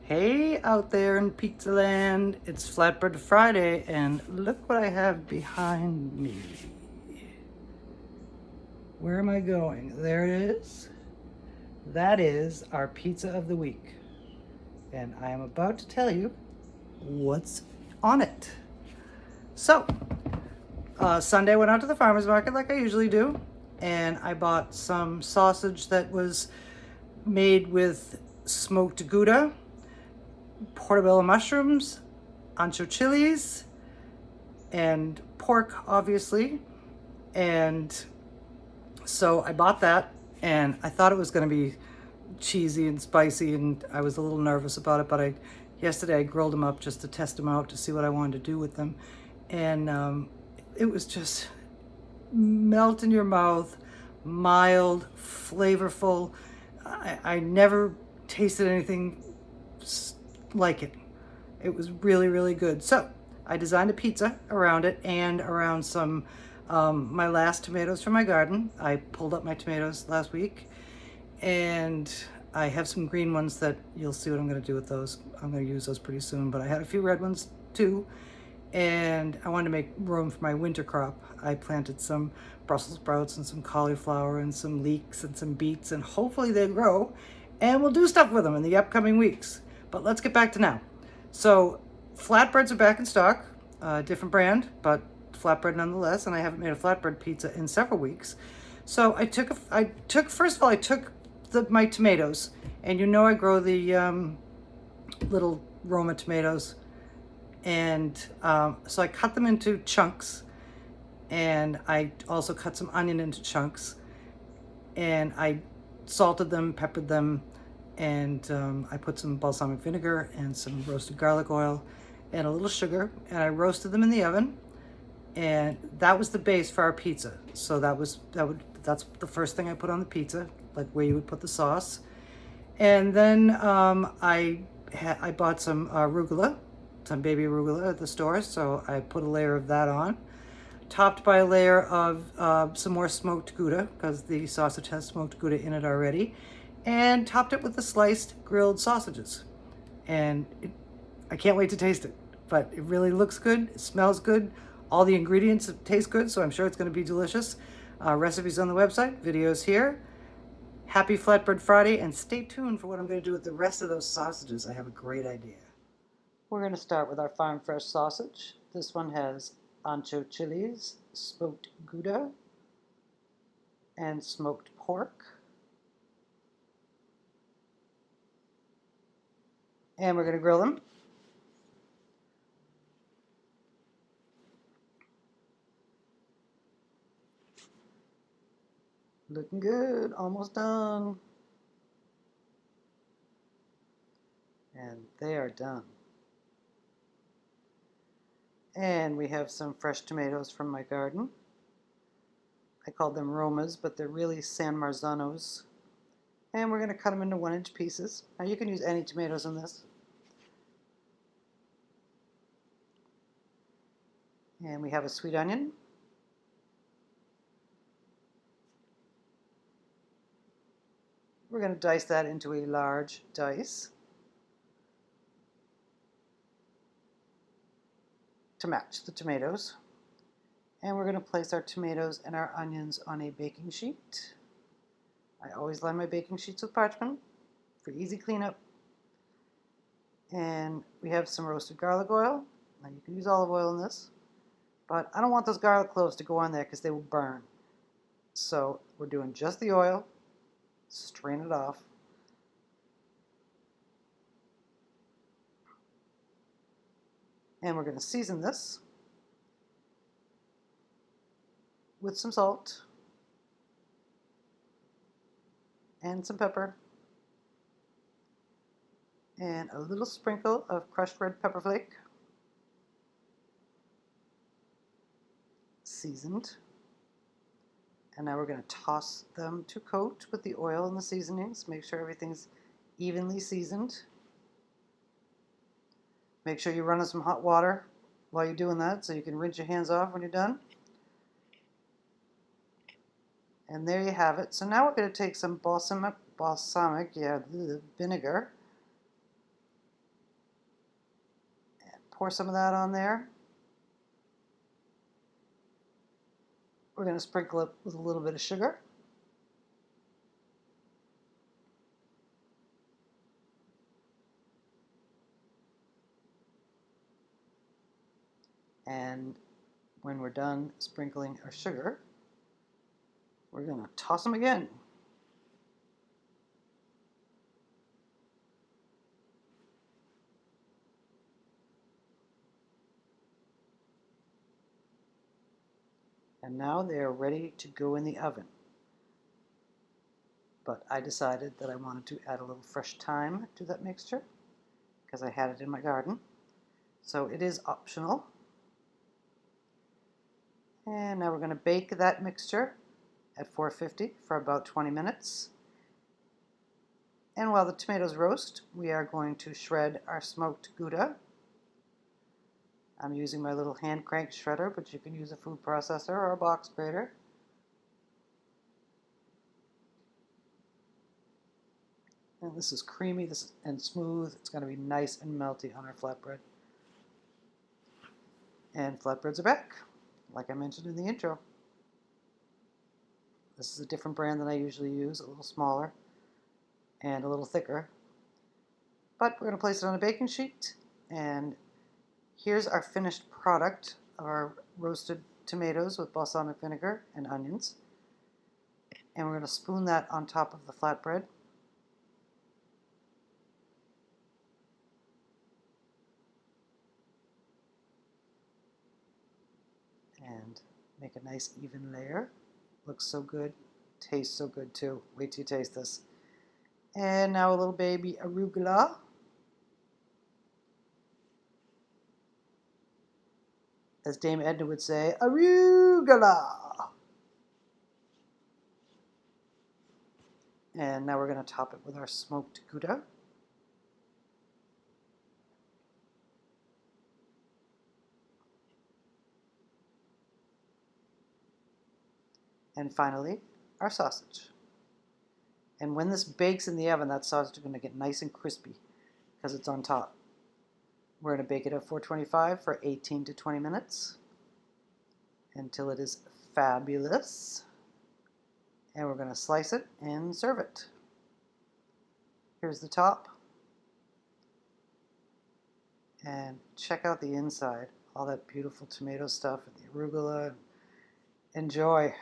Hey out there in Pizza Land, it's Flatbread Friday, and look what I have behind me. Where am I going? There it is. That is our pizza of the week. And I am about to tell you what's on it. So, Sunday I went out to the farmer's market like I usually do, and I bought some sausage that was made with smoked Gouda, Portobello mushrooms, Ancho chilies, and pork, obviously. And so I bought that, and I thought it was going to be cheesy and spicy, and I was a little nervous about it. But yesterday I grilled them up just to test them out to see what I wanted to do with them, and it was just melt in your mouth, mild, flavorful. I never tasted anything like it. It was really, really good. So I designed a pizza around it and around some my last tomatoes from my garden. I pulled up my tomatoes last week, and I have some green ones that you'll see what I'm going to do with those. I'm going to use those pretty soon, but I had a few red ones too, and I wanted to make room for my winter crop. I planted some Brussels sprouts and some cauliflower and some leeks and some beets, and hopefully they grow, and we'll do stuff with them in the upcoming weeks. But let's get back to now. So flatbreads are back in stock, different brand, but flatbread nonetheless. And I haven't made a flatbread pizza in several weeks. So I took first of all, I took my tomatoes, and I grow the little Roma tomatoes, and so I cut them into chunks, and I also cut some onion into chunks, and I salted them, peppered them, and I put some balsamic vinegar and some roasted garlic oil and a little sugar, and I roasted them in the oven, and that was the base for our pizza. So that's the first thing I put on the pizza, like where you would put the sauce. And then I bought some arugula, some baby arugula at the store, so I put a layer of that on, topped by a layer of some more smoked Gouda, because the sausage has smoked Gouda in it already, and topped it with the sliced grilled sausages. And I can't wait to taste it, but it really looks good, it smells good, all the ingredients taste good, so I'm sure it's going to be delicious. Recipes on the website, videos here. Happy Flatbread Friday, and stay tuned for what I'm going to do with the rest of those sausages. I have a great idea. We're going to start with our farm fresh sausage. This one has ancho chilies, smoked Gouda, and smoked pork. And we're going to grill them. Looking good, almost done. And they are done. And we have some fresh tomatoes from my garden. I called them Romas, but they're really San Marzanos. And we're going to cut them into 1-inch pieces. Now you can use any tomatoes in this. And we have a sweet onion. We're going to dice that into a large dice to match the tomatoes. And we're going to place our tomatoes and our onions on a baking sheet. I always line my baking sheets with parchment for easy cleanup. And we have some roasted garlic oil. Now you can use olive oil in this, but I don't want those garlic cloves to go on there because they will burn. So we're doing just the oil. Strain it off. And we're going to season this with some salt and some pepper and a little sprinkle of crushed red pepper flake, seasoned. And now we're going to toss them to coat with the oil and the seasonings. Make sure everything's evenly seasoned. Make sure you run in some hot water while you're doing that so you can rinse your hands off when you're done. And there you have it. So now we're going to take some balsamic vinegar pour some of that on there. We're going to sprinkle it with a little bit of sugar. And when we're done sprinkling our sugar, we're going to toss them again. And now they are ready to go in the oven. But I decided that I wanted to add a little fresh thyme to that mixture because I had it in my garden. So it is optional. And now we're going to bake that mixture at 450 for about 20 minutes. And while the tomatoes roast, we are going to shred our smoked Gouda. I'm using my little hand crank shredder, but you can use a food processor or a box grater. And this is creamy and smooth. It's going to be nice and melty on our flatbread. And flatbreads are back, like I mentioned in the intro. This is a different brand than I usually use, a little smaller and a little thicker. But we're going to place it on a baking sheet, and here's our finished product of our roasted tomatoes with balsamic vinegar and onions. And we're going to spoon that on top of the flatbread. And make a nice even layer. Looks so good, tastes so good too. Wait till you taste this. And now a little baby arugula. As Dame Edna would say, arugula. And now we're going to top it with our smoked Gouda. And finally, our sausage. And when this bakes in the oven, that sausage is going to get nice and crispy because it's on top. We're going to bake it at 425 for 18 to 20 minutes until it is fabulous. And we're going to slice it and serve it. Here's the top. And check out the inside. All that beautiful tomato stuff and the arugula. Enjoy.